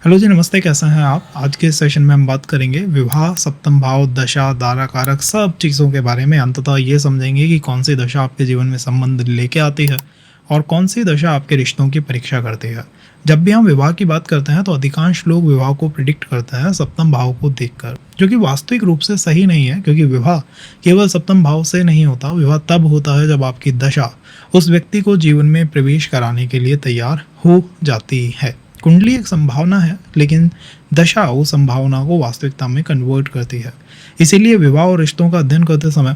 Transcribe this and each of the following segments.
Hello जी, नमस्ते। कैसे हैं आप? आज के सेशन में हम बात करेंगे विवाह, सप्तम भाव, दशा, दारा कारक सब चीज़ों के बारे में। अंततः ये समझेंगे कि कौन सी दशा आपके जीवन में संबंध लेके आती है और कौन सी दशा आपके रिश्तों की परीक्षा करती है। जब भी हम विवाह की बात करते हैं तो अधिकांश लोग विवाह को प्रिडिक्ट करते हैं सप्तम भाव को देखकर, जो कि वास्तविक रूप से सही नहीं है, क्योंकि विवाह केवल सप्तम भाव से नहीं होता। विवाह तब होता है जब आपकी दशा उस व्यक्ति को जीवन में प्रवेश कराने के लिए तैयार हो जाती है। कुंडली एक संभावना है, लेकिन दशा उस संभावना को वास्तविकता में कन्वर्ट करती है। इसीलिए विवाह और रिश्तों का अध्ययन करते समय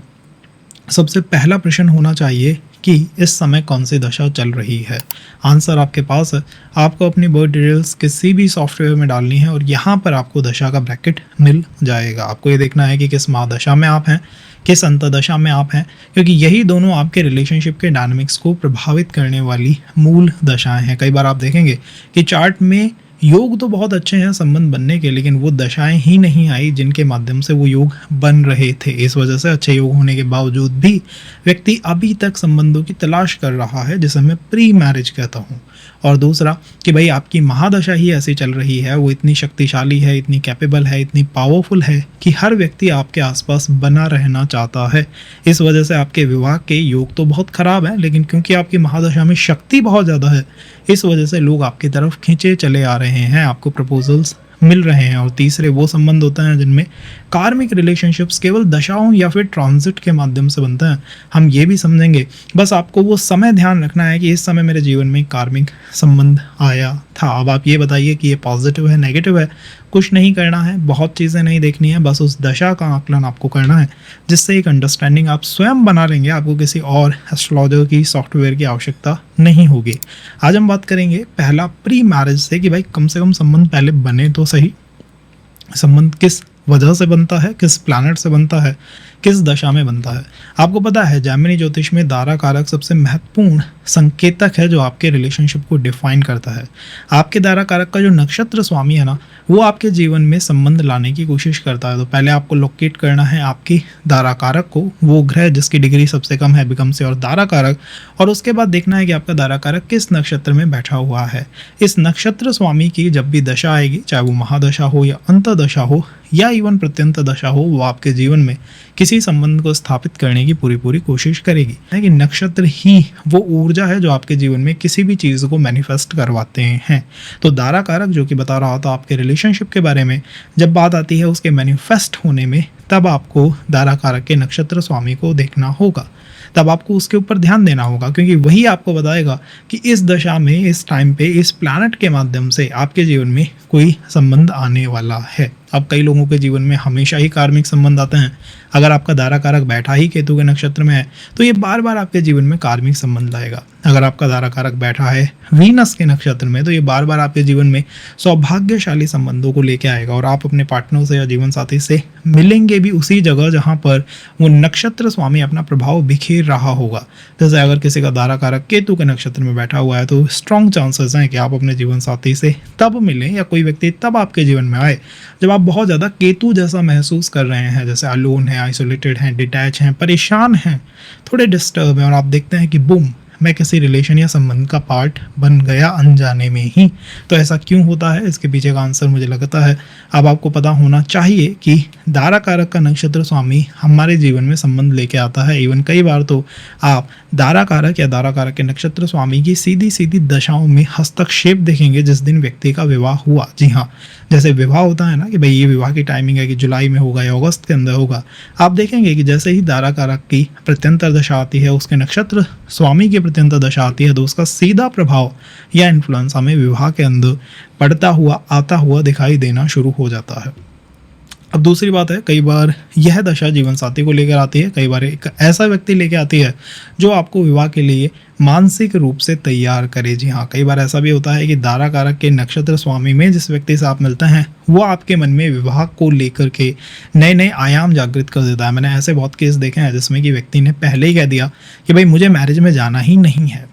सबसे पहला प्रश्न होना चाहिए कि इस समय कौन सी दशा चल रही है। आंसर आपके पास है। आपको अपनी बर्थ डिटेल्स किसी भी सॉफ्टवेयर में डालनी है और यहाँ पर आपको दशा का ब्रैकेट मिल जाएगा। आपको ये देखना है कि किस महादशा में आप हैं, किस अंतदशा में आप हैं, क्योंकि यही दोनों आपके रिलेशनशिप के डायनामिक्स को प्रभावित करने वाली मूल दशाएं हैं। कई बार आप देखेंगे कि चार्ट में योग तो बहुत अच्छे हैं संबंध बनने के, लेकिन वो दशाएं ही नहीं आई जिनके माध्यम से वो योग बन रहे थे। इस वजह से अच्छे योग होने के बावजूद भी व्यक्ति अभी तक संबंधों की तलाश कर रहा है, जिसे मैं प्री मैरिज कहता हूँ। और दूसरा कि भाई आपकी महादशा ही ऐसी चल रही है, वो इतनी शक्तिशाली है, इतनी कैपेबल है, इतनी पावरफुल है कि हर व्यक्ति आपके आसपास बना रहना चाहता है। इस वजह से आपके विवाह के योग तो बहुत खराब है, लेकिन क्योंकि आपकी महादशा में शक्ति बहुत ज़्यादा है, इस वजह से लोग आपकी तरफ खींचे चले आ रहे हैं, आपको प्रपोजल्स मिल रहे हैं। और तीसरे वो संबंध होते हैं जिनमें कार्मिक रिलेशनशिप्स केवल दशाओं या फिर ट्रांजिट के माध्यम से बनते हैं। हम ये भी समझेंगे, बस आपको वो समय ध्यान रखना है कि इस समय मेरे जीवन में कार्मिक संबंध आया था। अब आप ये बताइए कि ये पॉजिटिव है, नेगेटिव है। कुछ नहीं करना है, बहुत चीज़ें नहीं देखनी है, बस उस दशा का आकलन आपको करना है, जिससे एक अंडरस्टैंडिंग आप स्वयं बना लेंगे। आपको किसी और एस्ट्रोलॉजर की सॉफ्टवेयर की आवश्यकता नहीं होगी। आज हम बात करेंगे पहला प्री मैरिज से कि भाई कम से कम संबंध पहले बने तो सही। संबंध किस वजह से बनता है, किस प्लैनेट से बनता है, किस दशा में बनता है। आपको पता है जैमिनी ज्योतिष में दारा कारक सबसे महत्वपूर्ण संकेतक है जो आपके रिलेशनशिप को डिफाइन करता है। आपके दारा कारक का जो नक्षत्र स्वामी है ना, वो आपके जीवन में संबंध लाने की कोशिश करता है। तो पहले आपको लोकेट करना है आपकी दारा कारक को, वो ग्रह जिसकी डिग्री सबसे कम है बिकम से और दारा कारक, और उसके बाद देखना है कि आपका दारा कारक किस नक्षत्र में बैठा हुआ है। इस नक्षत्र स्वामी की जब भी दशा आएगी, चाहे वो महादशा हो या अंतदशा हो या इवन प्रत्यंत दशा हो, वो आपके जीवन में किसी संबंध को स्थापित करने की पूरी कोशिश करेगी। कि नक्षत्र ही वो ऊर्जा है जो आपके जीवन में किसी भी चीज़ को मैनिफेस्ट करवाते हैं। तो दारा कारक जो कि बता रहा था आपके रिलेशनशिप के बारे में, जब बात आती है उसके मैनिफेस्ट होने में, तब आपको दारा कारक के नक्षत्र स्वामी को देखना होगा, तब आपको उसके ऊपर ध्यान देना होगा, क्योंकि वही आपको बताएगा कि इस दशा में, इस टाइम पे, इस प्लैनेट के माध्यम से आपके जीवन में कोई संबंध आने वाला है। अब कई लोगों के जीवन में हमेशा ही कार्मिक संबंध आते हैं। अगर आपका दारा कारक बैठा ही केतु के नक्षत्र में है तो ये बार बार आपके जीवन में कार्मिक संबंध लाएगा। अगर आपका दारा कारक बैठा है वीनस के नक्षत्र में तो ये बार बार आपके जीवन में सौभाग्यशाली संबंधों को लेके आएगा, और आप अपने पार्टनर से या जीवन साथी से मिलेंगे भी उसी जगह जहाँ पर वो नक्षत्र स्वामी अपना प्रभाव बिखेर रहा होगा। जैसे अगर किसी का दारा कारक केतु के नक्षत्र में बैठा हुआ है तो स्ट्रॉन्ग चांसेस हैं कि आप अपने जीवन साथी से तब मिलें या कोई व्यक्ति तब आपके जीवन में आए जब आप बहुत ज़्यादा केतु जैसा महसूस कर रहे हैं, जैसे अलोन है, आइसोलेटेड हैं, डिटैच हैं, परेशान हैं, थोड़े डिस्टर्ब हैं, और आप देखते हैं कि बूम, मैं किसी रिलेशन या संबंध का पार्ट बन गया अनजाने में ही। तो ऐसा क्यों होता है, इसके पीछे का आंसर मुझे लगता है अब आपको पता होना चाहिए कि दारा कारक का नक्षत्र स्वामी हमारे जीवन में संबंध लेके आता है। इवन कई बार तो आप दारा कारक या दारा कारक के नक्षत्र स्वामी की सीधी सीधी दशाओं में हस्तक्षेप देखेंगे जिस दिन व्यक्ति का विवाह हुआ। जी हाँ, जैसे विवाह होता है ना कि भाई ये विवाह की टाइमिंग है कि जुलाई में होगा या अगस्त के अंदर होगा, आप देखेंगे कि जैसे ही दारा कारक की प्रत्यंतर दशा आती है, उसके नक्षत्र स्वामी की प्रत्यंतर दशा आती है, तो उसका सीधा प्रभाव या इन्फ्लुएंस हमें विवाह के अंदर पड़ता हुआ, आता हुआ दिखाई देना शुरू हो जाता है। अब दूसरी बात है, कई बार यह दशा जीवन साथी को लेकर आती है, कई बार एक ऐसा व्यक्ति लेकर आती है जो आपको विवाह के लिए मानसिक रूप से तैयार करे। जी हाँ, कई बार ऐसा भी होता है कि दारा कारक के नक्षत्र स्वामी में जिस व्यक्ति से आप मिलते हैं वो आपके मन में विवाह को लेकर के नए नए आयाम जागृत कर देता है। मैंने ऐसे बहुत केस देखे हैं जिसमें कि व्यक्ति ने पहले ही कह दिया कि भाई मुझे मैरिज में जाना ही नहीं है,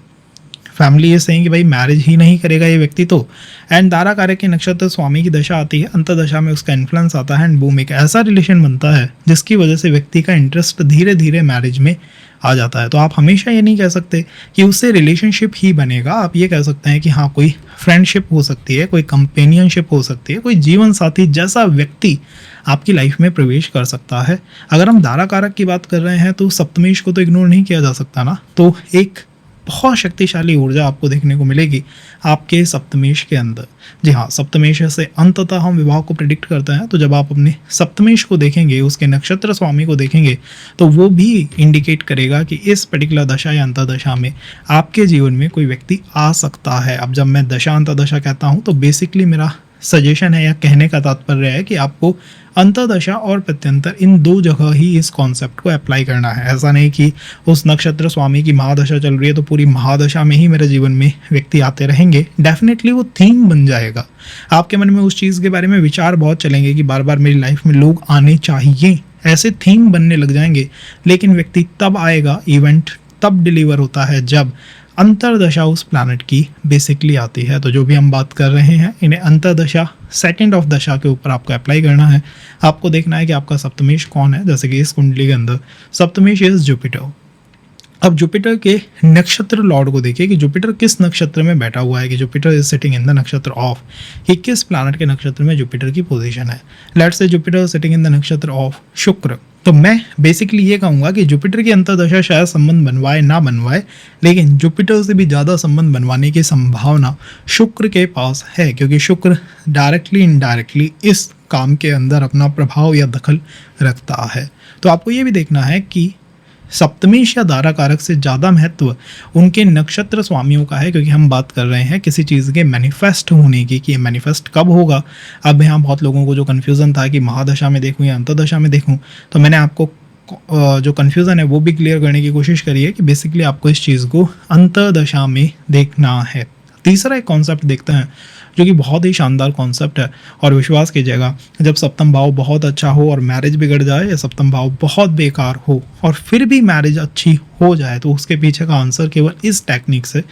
फैमिली ये सेइंग कि भाई मैरिज ही नहीं करेगा ये व्यक्ति तो। एंड दारा कारक के नक्षत्र स्वामी की दशा आती है, अंतर्दशा में उसका इन्फ्लुएंस आता है एंड बूम एक ऐसा रिलेशन बनता है जिसकी वजह से व्यक्ति का इंटरेस्ट धीरे धीरे मैरिज में आ जाता है। तो आप हमेशा ये नहीं कह सकते कि उससे रिलेशनशिप ही बनेगा, आप ये कह सकते हैं कि हाँ कोई फ्रेंडशिप हो सकती है, कोई कंपेनियनशिप हो सकती है, कोई जीवन साथी जैसा व्यक्ति आपकी लाइफ में प्रवेश कर सकता है। अगर हम दारा कारक की बात कर रहे हैं तो सप्तमेश को तो इग्नोर नहीं किया जा सकता ना। तो एक बहुत शक्तिशाली ऊर्जा आपको देखने को मिलेगी आपके सप्तमेश के अंदर। जी हाँ, सप्तमेश से अंततः हम विवाह को प्रिडिक्ट करते हैं। तो जब आप अपने सप्तमेश को देखेंगे, उसके नक्षत्र स्वामी को देखेंगे, तो वो भी इंडिकेट करेगा कि इस पर्टिकुलर दशा या अंतर्दशा में आपके जीवन में कोई व्यक्ति आ सकता है। अब जब मैं दशा अंतर्दशा कहता हूँ तो बेसिकली मेरा सजेशन है या कहने का तात्पर्य है कि आपको अंतर्दशा और प्रत्यंतर इन दो जगह ही इस कॉन्सेप्ट को अप्लाई करना है। ऐसा नहीं कि उस नक्षत्र स्वामी की महादशा चल रही है तो पूरी महादशा में ही मेरे जीवन में व्यक्ति आते रहेंगे। डेफिनेटली वो थीम बन जाएगा, आपके मन में उस चीज़ के बारे में विचार बहुत चलेंगे कि बार बार मेरी लाइफ में लोग आने चाहिए, ऐसे थीम बनने लग जाएंगे। लेकिन व्यक्ति तब आएगा, इवेंट तब डिलीवर होता है जब अंतर्दशा उस प्लैनेट की बेसिकली आती है। तो जो भी हम बात कर रहे हैं इन्हें अंतर्दशा सेकंड ऑफ दशा के ऊपर आपको अप्लाई करना है। आपको देखना है कि आपका सप्तमेश कौन है। जैसे कि इस कुंडली के अंदर सप्तमेश इज जुपिटर। अब जुपिटर के नक्षत्र लॉर्ड को देखिए कि जुपिटर किस नक्षत्र में बैठा हुआ है, कि Jupiter is sitting in the नक्षत्र ऑफ, कि किस प्लैनेट के नक्षत्र में जुपिटर की पोजीशन है। Let's say Jupiter sitting in the नक्षत्र ऑफ शुक्र। तो मैं बेसिकली ये कहूँगा कि जुपिटर की अंतर्दशा शायद संबंध बनवाए ना बनवाए, लेकिन जुपिटर से भी ज़्यादा संबंध बनवाने की संभावना शुक्र के पास है, क्योंकि शुक्र डायरेक्टली इनडायरेक्टली इस काम के अंदर अपना प्रभाव या दखल रखता है। तो आपको ये भी देखना है कि सप्तमेश या दारा कारक से ज़्यादा महत्व उनके नक्षत्र स्वामियों का है, क्योंकि हम बात कर रहे हैं किसी चीज़ के मैनिफेस्ट होने की, कि ये मैनिफेस्ट कब होगा। अब यहाँ बहुत लोगों को जो कन्फ्यूज़न था कि महादशा में देखूँ या अंतर्दशा में देखूँ, तो मैंने आपको जो कन्फ्यूज़न है वो भी क्लियर करने की कोशिश करी है कि बेसिकली आपको इस चीज़ को अंतर्दशा में देखना है। तीसरा एक कॉन्सेप्ट देखते हैं जो कि बहुत ही शानदार कॉन्सेप्ट है, और विश्वास कीजिएगा जब सप्तम भाव बहुत अच्छा हो और मैरिज बिगड़ जाए, या सप्तम भाव बहुत बेकार हो और फिर भी मैरिज अच्छी हो जाए, तो उसके पीछे का आंसर केवल इस टेक्निक से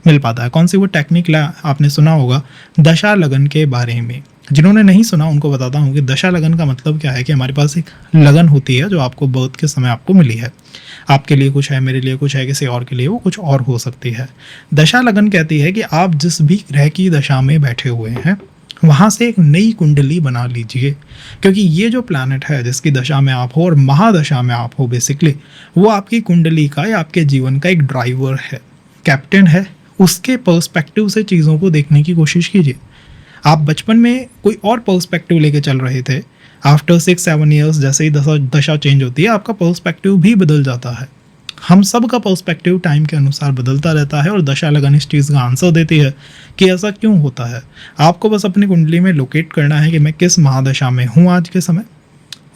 मिल पाता है। कौन सी वो टेक्निक आपने सुना होगा, दशा लगन के बारे में। जिन्होंने नहीं सुना उनको बताता हूँ कि दशा लगन का मतलब क्या है, कि हमारे पास एक लगन होती है जो आपको बर्थ के समय आपको मिली है। आपके लिए कुछ है, मेरे लिए कुछ है, किसी और के लिए वो कुछ और हो सकती है। दशा लगन कहती है कि आप जिस भी ग्रह की दशा में बैठे हुए हैं वहाँ से एक नई कुंडली बना लीजिए, क्योंकि ये जो प्लैनेट है जिसकी दशा में आप हो और महादशा में आप हो, बेसिकली वो आपकी कुंडली का या आपके जीवन का एक ड्राइवर है, कैप्टन है। उसके पर्सपेक्टिव से चीज़ों को देखने की कोशिश कीजिए। आप बचपन में कोई और पर्सपेक्टिव लेके चल रहे थे, आफ्टर 6-7 ईयर्स जैसे ही दशा चेंज होती है आपका पर्सपेक्टिव भी बदल जाता है। हम सब का पर्सपेक्टिव टाइम के अनुसार बदलता रहता है, और दशा लगन इस चीज़ का आंसर देती है कि ऐसा क्यों होता है। आपको बस अपनी कुंडली में लोकेट करना है कि मैं किस महादशा में हूँ आज के समय।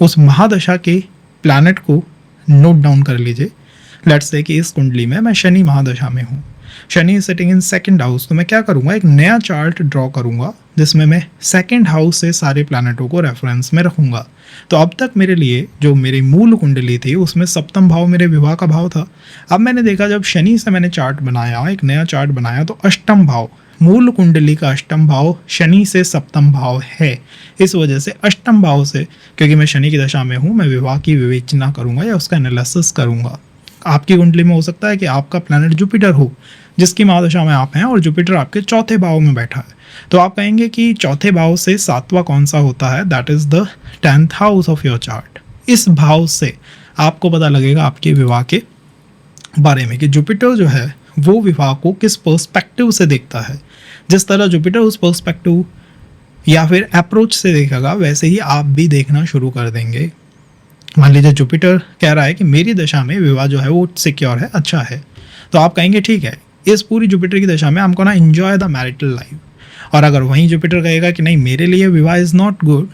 उस महादशा के प्लैनेट को नोट डाउन कर लीजिए। लेट्स से कि इस कुंडली में मैं शनि महादशा में हूँ, Shani setting in second house. तो मैं क्या करूँगा, एक नया चार्ट ड्रॉ करूँगा जिसमें मैं सेकंड हाउस से सारे प्लैनेटों को रेफरेंस में रखूँगा। तो अब तक मेरे लिए जो मेरी मूल कुंडली थी उसमें सप्तम भाव मेरे विवाह का भाव था। अब मैंने देखा जब शनि से मैंने चार्ट बनाया, एक नया चार्ट बनाया, तो अष्टम भाव, मूल कुंडली का अष्टम भाव शनि से सप्तम भाव है। इस वजह से अष्टम भाव से, क्योंकि मैं शनि की दशा में हूँ, मैं विवाह की विवेचना करूँगा या उसका एनालिसिस करूँगा। आपकी कुंडली में हो सकता है कि आपका प्लैनेट जुपिटर हो जिसकी महादशा में आप हैं, और जुपिटर आपके चौथे भाव में बैठा है। तो आप कहेंगे कि चौथे भाव से सातवां कौन सा होता है, that is the 10th house of your chart. इस भाव से आपको पता लगेगा आपके विवाह के बारे में कि जुपिटर जो है वो विवाह को किस पर्सपेक्टिव से देखता है। जिस तरह जुपिटर उस पर्सपेक्टिव या फिर अप्रोच से देखेगा, वैसे ही आप भी देखना शुरू कर देंगे। मान लीजिए जुपिटर कह रहा है कि मेरी दशा में विवाह जो है वो सिक्योर है, अच्छा है, तो आप कहेंगे ठीक है, इस पूरी जुपिटर की दशा में हमको ना एंजॉय द मैरिटल लाइफ। और अगर वहीं जुपिटर कहेगा कि नहीं, मेरे लिए विवाह इज़ नॉट गुड,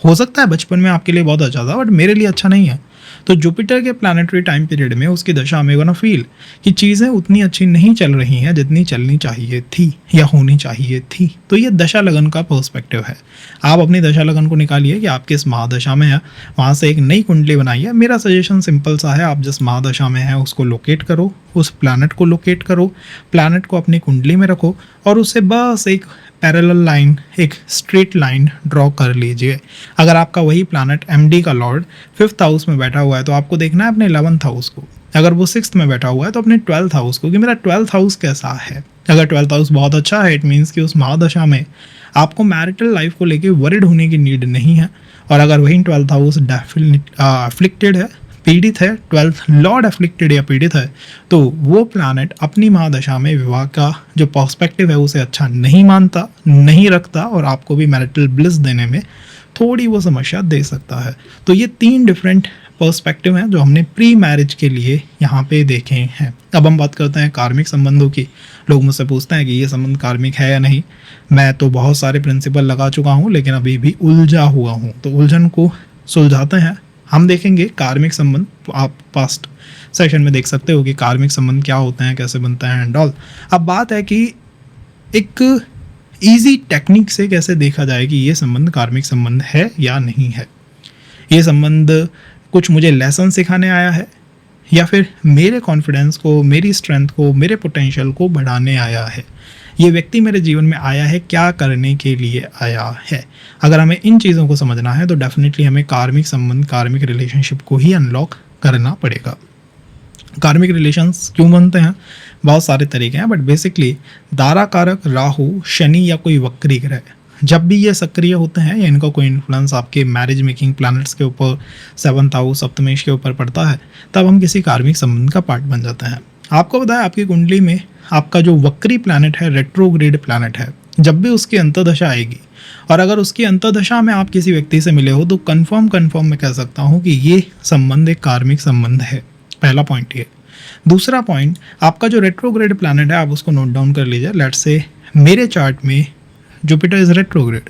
हो सकता है बचपन में आपके लिए बहुत अच्छा था बट मेरे लिए अच्छा नहीं है, तो जुपिटर के प्लानिटरी टाइम पीरियड में उसकी दशा में गोना फील कि चीज़ें उतनी अच्छी नहीं चल रही हैं जितनी चलनी चाहिए थी या होनी चाहिए थी। तो ये दशा लगन का पर्सपेक्टिव है। आप अपनी दशा लगन को निकालिए कि आप किस महादशा में है, वहाँ से एक नई कुंडली बनाइए। मेरा सजेशन सिंपल सा है, आप जिस महादशा में है उसको लोकेट करो, उस प्लैनेट को लोकेट करो, प्लैनेट को अपनी कुंडली में रखो और उससे बस एक पैरेलल लाइन, एक स्ट्रेट लाइन ड्रॉ कर लीजिए। अगर आपका वही प्लैनेट एमडी का लॉर्ड 5th हाउस में बैठा हुआ है तो आपको देखना है अपने 11th हाउस को। अगर वो 6th में बैठा हुआ है तो अपने 12th हाउस को, कि मेरा 12th हाउस कैसा है। अगर 12th हाउस बहुत अच्छा है, इट मीन्स कि उस महादशा में आपको मैरिटल लाइफ को लेके वरिड होने की नीड नहीं है। और अगर वही 12th हाउस अफ्लिक्टेड है, पीड़ित है, 12th लॉर्ड अफ्लिक्टेड या पीड़ित है, तो वो प्लैनेट अपनी महादशा में विवाह का जो पर्सपेक्टिव है उसे अच्छा नहीं मानता, नहीं रखता और आपको भी मैरिटल ब्लिस देने में थोड़ी वो समस्या दे सकता है। तो ये 3 डिफरेंट पर्सपेक्टिव हैं जो हमने प्री मैरिज के लिए यहाँ पे देखे हैं। अब हम बात करते हैं कार्मिक संबंधों की। लोग मुझसे पूछते हैं कि ये संबंध कार्मिक है या नहीं। मैं तो बहुत सारे प्रिंसिपल लगा चुका हूँ लेकिन अभी भी उलझा हुआ हूँ, तो उलझन को सुलझाते हैं। हम देखेंगे कार्मिक संबंध। आप पास्ट सेशन में देख सकते हो कि कार्मिक संबंध क्या होते हैं, कैसे बनते हैं एंड ऑल। अब बात है कि एक इजी टेक्निक से कैसे देखा जाए कि ये संबंध कार्मिक संबंध है या नहीं है। ये संबंध कुछ मुझे लेसन सिखाने आया है या फिर मेरे कॉन्फिडेंस को, मेरी स्ट्रेंथ को, मेरे पोटेंशियल को बढ़ाने आया है। ये व्यक्ति मेरे जीवन में आया है क्या करने के लिए आया है। अगर हमें इन चीज़ों को समझना है तो डेफिनेटली हमें कार्मिक संबंध, कार्मिक रिलेशनशिप को ही अनलॉक करना पड़ेगा। कार्मिक रिलेशंस क्यों बनते हैं, बहुत सारे तरीके हैं, बट बेसिकली दारा कारक राहु, शनि या कोई वक्री ग्रह जब भी ये सक्रिय होते हैं या इनका कोई इन्फ्लुएंस आपके मैरिज मेकिंग प्लैनेट्स के ऊपर, 7th हाउस सप्तमेश के ऊपर पड़ता है, तब हम किसी कार्मिक संबंध का पार्ट बन जाते हैं। आपको पता है आपकी कुंडली में आपका जो वक्री प्लैनेट है, रेट्रोग्रेड प्लैनेट है, जब भी उसकी अंतर्दशा आएगी और अगर उसकी अंतर्दशा में आप किसी व्यक्ति से मिले हो तो कंफर्म मैं कह सकता हूँ कि ये संबंध एक कार्मिक संबंध है। पहला पॉइंट ये। दूसरा पॉइंट, आपका जो रेट्रोग्रेड प्लैनेट है आप उसको नोट डाउन कर लीजिए। लेट्स से मेरे चार्ट में जुपिटर इज रेट्रोग्रेड।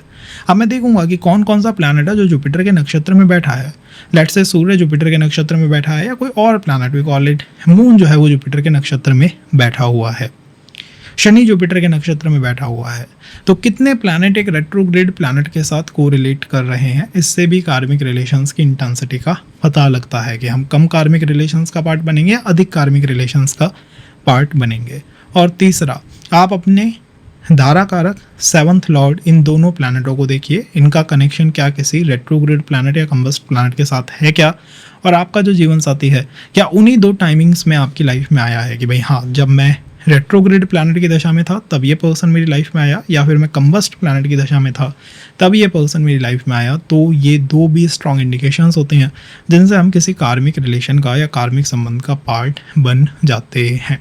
अब मैं देखूंगा कि कौन कौन सा प्लैनेट है जो जुपिटर के नक्षत्र में बैठा है। लेट्स से सूर्य जुपिटर के नक्षत्र में बैठा है या कोई और planet, we call it moon जो है वो जुपिटर के नक्षत्र में बैठा हुआ है, शनि जुपिटर के नक्षत्र में बैठा हुआ है। तो कितने प्लैनेट एक रेट्रोग्रेड प्लैनेट के साथ कोरिलेट कर रहे हैं, इससे भी कार्मिक रिलेशंस की इंटेंसिटी का पता लगता है कि हम कम कार्मिक रिलेशंस का पार्ट बनेंगे या अधिक कार्मिक रिलेशंस का पार्ट बनेंगे। और तीसरा, आप अपने दारा कारक, 7th लॉर्ड, इन दोनों प्लैनेटों को देखिए, इनका कनेक्शन क्या किसी रेट्रोग्रेड प्लैनेट या कंबस्ट प्लैनेट के साथ है क्या, और आपका जो जीवन साथी है क्या उन्हीं 2 टाइमिंग्स में आपकी लाइफ में आया है कि भाई हाँ, जब मैं रेट्रोग्रेड प्लैनेट की दशा में था तब ये पर्सन मेरी लाइफ में आया, या फिर मैं कंबस्ट प्लैनेट की दशा में था तब ये पर्सन मेरी लाइफ में आया। तो ये 2 भी स्ट्रॉन्ग इंडिकेशंस होते हैं जिनसे हम किसी कार्मिक रिलेशन का या कार्मिक संबंध का पार्ट बन जाते हैं।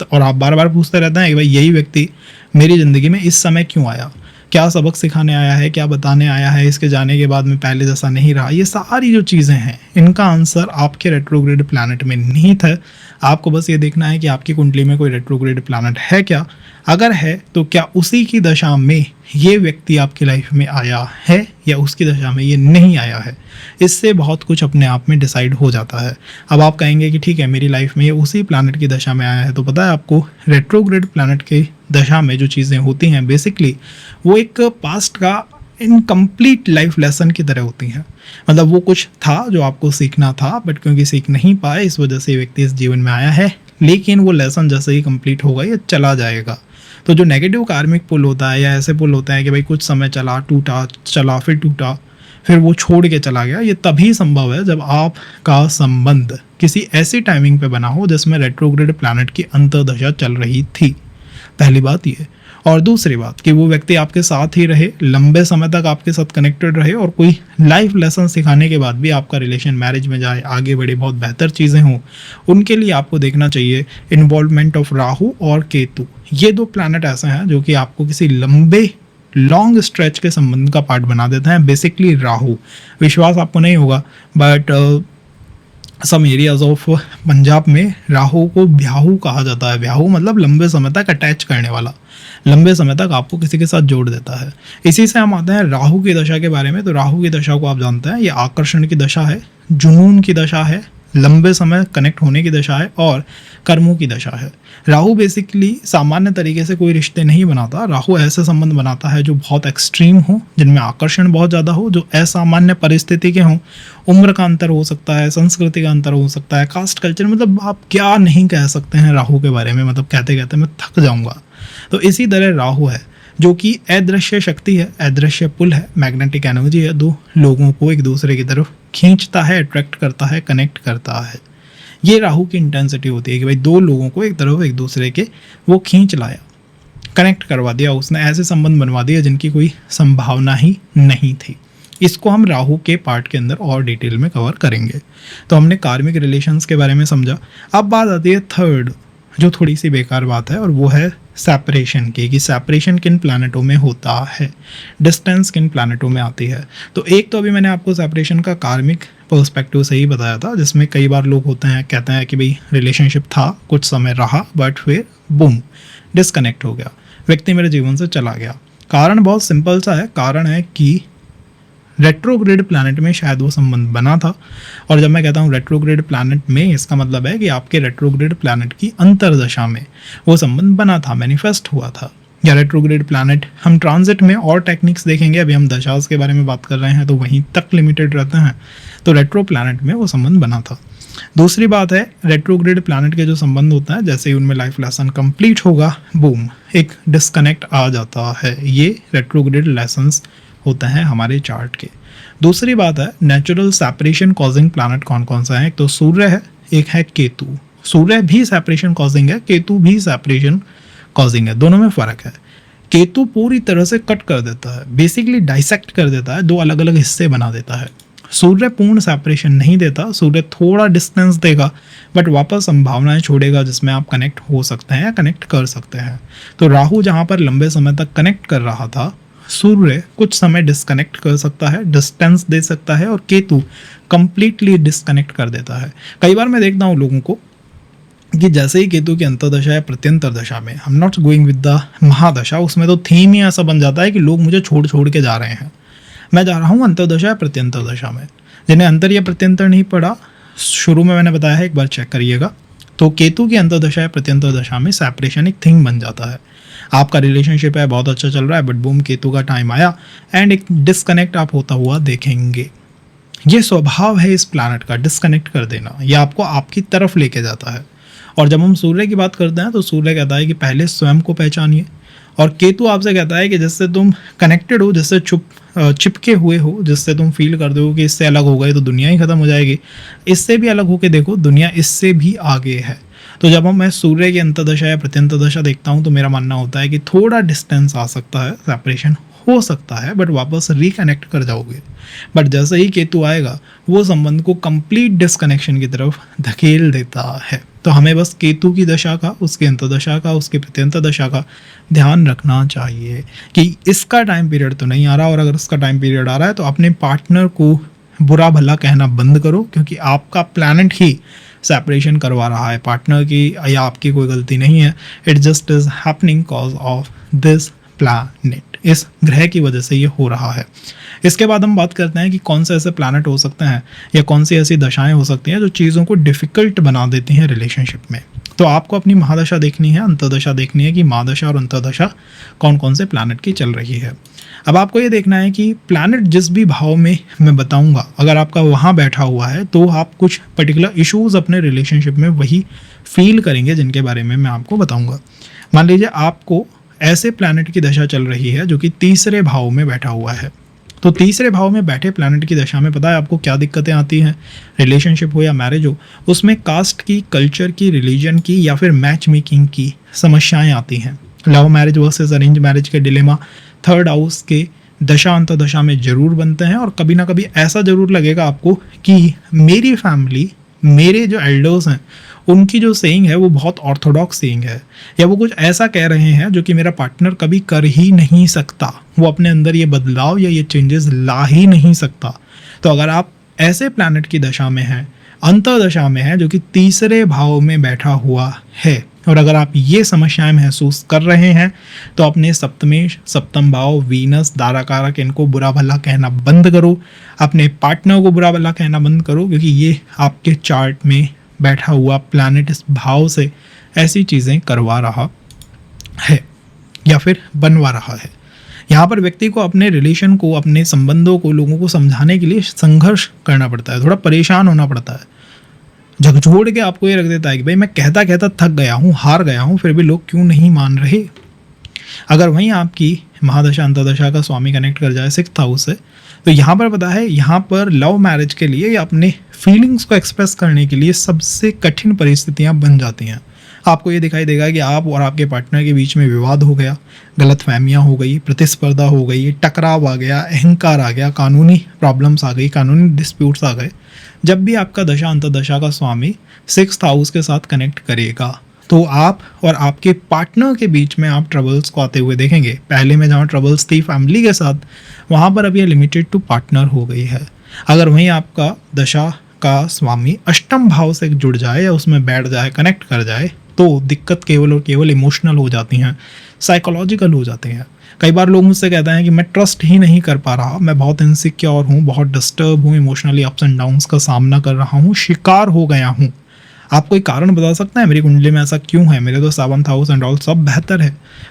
और आप बार बार पूछते रहते हैं कि भाई यही व्यक्ति मेरी ज़िंदगी में इस समय क्यों आया, क्या सबक सिखाने आया है, क्या बताने आया है, इसके जाने के बाद मैं पहले जैसा नहीं रहा। ये सारी जो चीज़ें हैं इनका आंसर आपके रेट्रोग्रेड प्लैनेट में निहित है। आपको बस ये देखना है कि आपकी कुंडली में कोई रेट्रोग्रेड प्लैनेट है क्या, अगर है तो क्या उसी की दशा में ये व्यक्ति आपकी लाइफ में आया है या उसकी दशा में ये नहीं आया है। इससे बहुत कुछ अपने आप में डिसाइड हो जाता है। अब आप कहेंगे कि ठीक है मेरी लाइफ में ये उसी प्लैनेट की दशा में आया है, तो पता है आपको रेट्रोग्रेड प्लैनेट की दशा में जो चीज़ें होती हैं बेसिकली वो एक पास्ट का इनकम्प्लीट लाइफ लेसन की तरह होती हैं। मतलब वो कुछ था जो आपको सीखना था बट क्योंकि सीख नहीं पाए इस वजह से व्यक्ति इस जीवन में आया है, लेकिन वो लेसन जैसे ही कंप्लीट होगा ये चला जाएगा। तो जो नेगेटिव कार्मिक पुल होता है या ऐसे पुल होता है कि भाई कुछ समय चला, टूटा, चला, फिर टूटा, फिर वो छोड़ के चला गया, ये तभी संभव है जब आपका संबंध किसी ऐसी टाइमिंग पे बना हो जिसमें रेट्रोग्रेड प्लैनेट की अंतर्दशा चल रही थी। पहली बात ये। और दूसरी बात कि वो व्यक्ति आपके साथ ही रहे, लंबे समय तक आपके साथ कनेक्टेड रहे और कोई लाइफ लेसन सिखाने के बाद भी आपका रिलेशन मैरिज में जाए, आगे बढ़े, बहुत बेहतर चीज़ें हों, उनके लिए आपको देखना चाहिए इन्वॉल्वमेंट ऑफ राहु और केतु। ये 2 प्लैनेट ऐसे हैं जो कि आपको किसी लंबे लॉन्ग स्ट्रेच के संबंध का पार्ट बना देते हैं। बेसिकली राहु, विश्वास आपको नहीं होगा but some areas of Punjab में राहु को ब्याहू कहा जाता है। ब्याहू मतलब लंबे समय तक अटैच करने वाला। लंबे समय तक आपको किसी के साथ जोड़ देता है। इसी से हम आते हैं राहु की दशा के बारे में। तो राहु की दशा को आप जानते हैं, ये आकर्षण की दशा है, जुनून की दशा है, लंबे समय कनेक्ट होने की दशा है और कर्मों की दशा है। राहु बेसिकली सामान्य तरीके से कोई रिश्ते नहीं बनाता। राहु ऐसे संबंध बनाता है जो बहुत एक्सट्रीम हो, जिनमें आकर्षण बहुत ज़्यादा हो, जो असामान्य परिस्थिति के हों। उम्र का अंतर हो सकता है, संस्कृति का अंतर हो सकता है, कास्ट कल्चर, मतलब आप क्या नहीं कह सकते हैं राहु के बारे में, मतलब कहते कहते मैं थक जाऊंगा। तो इसी तरह राहु है जो कि अदृश्य शक्ति है, अदृश्य पुल है, मैग्नेटिक एनर्जी है, दो लोगों को एक दूसरे की तरफ खींचता है, अट्रैक्ट करता है, कनेक्ट करता है। ये राहु की इंटेंसिटी होती है कि भाई दो लोगों को एक तरफ एक दूसरे के वो खींच लाया, कनेक्ट करवा दिया, उसने ऐसे संबंध बनवा दिया जिनकी कोई संभावना ही नहीं थी। इसको हम राहु के पार्ट के अंदर और डिटेल में कवर करेंगे। तो हमने कार्मिक रिलेशंस के बारे में समझा। अब बात आती है थर्ड, जो थोड़ी सी बेकार बात है, और वो है सेपरेशन की, कि सेपरेशन किन प्लैनेटों में होता है, डिस्टेंस किन प्लैनेटों में आती है। तो एक तो अभी मैंने आपको सेपरेशन का कार्मिक पर्सपेक्टिव से ही बताया था, जिसमें कई बार लोग होते हैं कहते हैं कि भाई रिलेशनशिप था, कुछ समय रहा, बट फिर बूम डिस्कनेक्ट हो गया, व्यक्ति मेरे जीवन से चला गया। कारण बहुत सिंपल सा है, कारण है कि रेट्रोग्रेड प्लैनेट में शायद वो संबंध बना था। और जब मैं कहता हूँ रेट्रोग्रेड प्लैनेट में, इसका मतलब है कि आपके रेट्रोग्रेड प्लैनेट की अंतर्दशा में वो संबंध बना था, मैनिफेस्ट हुआ था। या रेट्रोग्रेड प्लैनेट हम ट्रांजिट में और टेक्निक्स देखेंगे, अभी हम दशास के बारे में बात कर रहे हैं तो वहीं तक लिमिटेड रहते हैं। तो रेट्रो प्लैनेट में वो संबंध बना था। दूसरी बात है, रेट्रोग्रेड प्लैनेट के जो संबंध होता है, जैसे ही उनमें लाइफ लेसन कंप्लीट होगा, बूम एक डिस्कनेक्ट आ जाता है। ये रेट्रोग्रेड लेसन्स होते हैं हमारे चार्ट के। दूसरी बात है, नेचुरल सेपरेशन कॉजिंग प्लैनेट कौन कौन सा है। एक तो सूर्य है, एक है केतु। सूर्य भी सेपरेशन कॉजिंग है, केतु भी सेपरेशन कॉजिंग है, दोनों में फ़र्क है। केतु पूरी तरह से कट कर देता है, बेसिकली डाइसेक्ट कर देता है, दो अलग अलग हिस्से बना देता है। सूर्य पूर्ण सेपरेशन नहीं देता, सूर्य थोड़ा डिस्टेंस देगा, बट वापस संभावनाएं छोड़ेगा जिसमें आप कनेक्ट हो सकते हैं या कनेक्ट कर सकते हैं। तो राहु जहाँ पर लंबे समय तक कनेक्ट कर रहा था, सूर्य कुछ समय डिस्कनेक्ट कर सकता है, डिस्टेंस दे सकता है, और केतु कंप्लीटली डिस्कनेक्ट कर देता है। कई बार मैं देखता हूँ लोगों को कि जैसे ही केतु की अंतर्दशा या प्रत्यंतर दशा में, हम नॉट गोइंग विद द महादशा, उसमें तो थीम ही ऐसा बन जाता है कि लोग मुझे छोड़ छोड़ के जा रहे हैं। मैं जा रहा हूँ अंतर्दशा या प्रत्यंतर दशा में। जिन्हें अंतर या प्रत्यंतर नहीं पड़ा, शुरू में मैंने बताया है, एक बार चेक करिएगा। तो केतु की अंतर्दशा या प्रत्यंतर दशा में सेपरेशन एक थिंग बन जाता है। आपका रिलेशनशिप है, बहुत अच्छा चल रहा है, बट बूम केतु का टाइम आया एंड एक डिस्कनेक्ट आप होता हुआ देखेंगे। ये स्वभाव है इस प्लैनेट का, डिस्कनेक्ट कर देना। ये आपको आपकी तरफ लेके जाता है। और जब हम सूर्य की बात करते हैं तो सूर्य कहता है कि पहले स्वयं को पहचानिए, और केतु आपसे कहता है कि जिससे तुम कनेक्टेड हो, जिससे चिपके हुए हो, जिससे तुम फील कर दो कि इससे अलग हो गए तो दुनिया ही खत्म हो जाएगी, इससे भी अलग होके देखो, दुनिया इससे भी आगे है। तो जब मैं सूर्य की अंतर्दशा या प्रत्यंतर दशा देखता हूँ तो मेरा मानना होता है कि थोड़ा डिस्टेंस आ सकता है, सेपरेशन हो सकता है, बट वापस रिकनेक्ट कर जाओगे। बट जैसे ही केतु आएगा, वो संबंध को कंप्लीट डिस्कनेक्शन की तरफ धकेल देता है। तो हमें बस केतु की दशा का, उसकी अंतर्दशा का, उसकी प्रत्यंतर दशा का ध्यान रखना चाहिए कि इसका टाइम पीरियड तो नहीं आ रहा, और अगर उसका टाइम पीरियड आ रहा है तो अपने पार्टनर को बुरा भला कहना बंद करो, क्योंकि आपका प्लैनेट ही सेपरेशन करवा रहा है। पार्टनर की या आपकी कोई गलती नहीं है, it just is happening cause of this planet. इस ग्रह की वजह से ये हो रहा है। इसके बाद हम बात करते हैं कि कौन से ऐसे प्लैनेट हो सकते हैं या कौन सी ऐसी दशाएं हो सकती हैं जो चीज़ों को डिफ़िकल्ट बना देती हैं रिलेशनशिप में। तो आपको अपनी महादशा देखनी है, अंतर्दशा देखनी है कि महादशा और अंतर्दशा कौन कौन से प्लैनेट की चल रही है। अब आपको ये देखना है कि प्लैनेट जिस भी भाव में मैं बताऊंगा, अगर आपका वहाँ बैठा हुआ है तो आप कुछ पर्टिकुलर इश्यूज़ अपने रिलेशनशिप में वही फील करेंगे जिनके बारे में मैं आपको बताऊंगा। मान लीजिए आपको ऐसे प्लैनेट की दशा चल रही है जो कि तीसरे भाव में बैठा हुआ है। तो तीसरे भाव में बैठे प्लैनेट की दशा में पता है आपको क्या दिक्कतें आती हैं, रिलेशनशिप हो या मैरिज हो, उसमें कास्ट की, कल्चर की, रिलीजन की या फिर मैच मेकिंग की समस्याएं आती हैं। Love marriage versus arrange marriage के डिलेमा थर्ड हाउस के दशा अंतर्दशा में ज़रूर बनते हैं, और कभी ना कभी ऐसा ज़रूर लगेगा आपको कि मेरी फैमिली, मेरे जो एल्डर्स हैं, उनकी जो सेइंग है वो बहुत ऑर्थोडॉक्स सेइंग है, या वो कुछ ऐसा कह रहे हैं जो कि मेरा पार्टनर कभी कर ही नहीं सकता, वो अपने अंदर ये बदलाव या ये चेंजेस ला ही नहीं सकता। तो अगर आप ऐसे प्लैनेट की दशा में हैं, अंतर्दशा में है जो कि तीसरे भाव में बैठा हुआ है, और अगर आप ये समस्याएं महसूस कर रहे हैं तो अपने सप्तमेश, सप्तम भाव, वीनस, दाराकारक, इनको बुरा भला कहना बंद करो। अपने पार्टनर को बुरा भला कहना बंद करो, क्योंकि ये आपके चार्ट में बैठा हुआ प्लैनेट इस भाव से ऐसी चीज़ें करवा रहा है या फिर बनवा रहा है। यहाँ पर व्यक्ति को अपने रिलेशन को, अपने संबंधों को लोगों को समझाने के लिए संघर्ष करना पड़ता है, थोड़ा परेशान होना पड़ता है। झकझोड़ के आपको ये रख देता है कि भाई मैं कहता कहता थक गया हूँ, हार गया हूँ, फिर भी लोग क्यों नहीं मान रहे। अगर वहीं आपकी महादशा अंतर्दशा का स्वामी कनेक्ट कर जाए 6th हाउस से, तो यहाँ पर पता है, यहाँ पर लव मैरिज के लिए या अपने फीलिंग्स को एक्सप्रेस करने के लिए सबसे कठिन परिस्थितियाँ बन जाती हैं। आपको ये दिखाई देगा कि आप और आपके पार्टनर के बीच में विवाद हो गया, गलतफहमियां हो गई, प्रतिस्पर्धा हो गई, टकराव आ गया, अहंकार आ गया, कानूनी प्रॉब्लम्स आ गई, कानूनी डिस्प्यूट्स आ गए। जब भी आपका दशा अंतर्दशा का स्वामी 6th हाउस के साथ कनेक्ट करेगा तो आप और आपके पार्टनर के बीच में आप ट्रबल्स को आते हुए देखेंगे। पहले में जहाँ ट्रबल्स थी फैमिली के साथ, वहाँ पर अब ये लिमिटेड टू पार्टनर हो गई है। अगर वहीं आपका दशा का स्वामी अष्टम भाव से जुड़ जाए या उसमें बैठ जाए, कनेक्ट कर जाए, तो दिक्कत केवल और केवल इमोशनल हो जाती हैं, साइकोलॉजिकल हो जाती हैं। कई बार लोग मुझसे कहते हैं कि मैं ट्रस्ट ही नहीं कर पा रहा, मैं बहुत इनसिक्योर हूँ, बहुत डिस्टर्ब हूँ, इमोशनली अप्स एंड डाउन्स का सामना कर रहा हूँ, शिकार हो गया हूँ। आप कोई कारण बता सकते हैं मेरी कुंडली में ऐसा क्यों है? मेरे तो 7th हाउस एंड ऑल सब बेहतर है।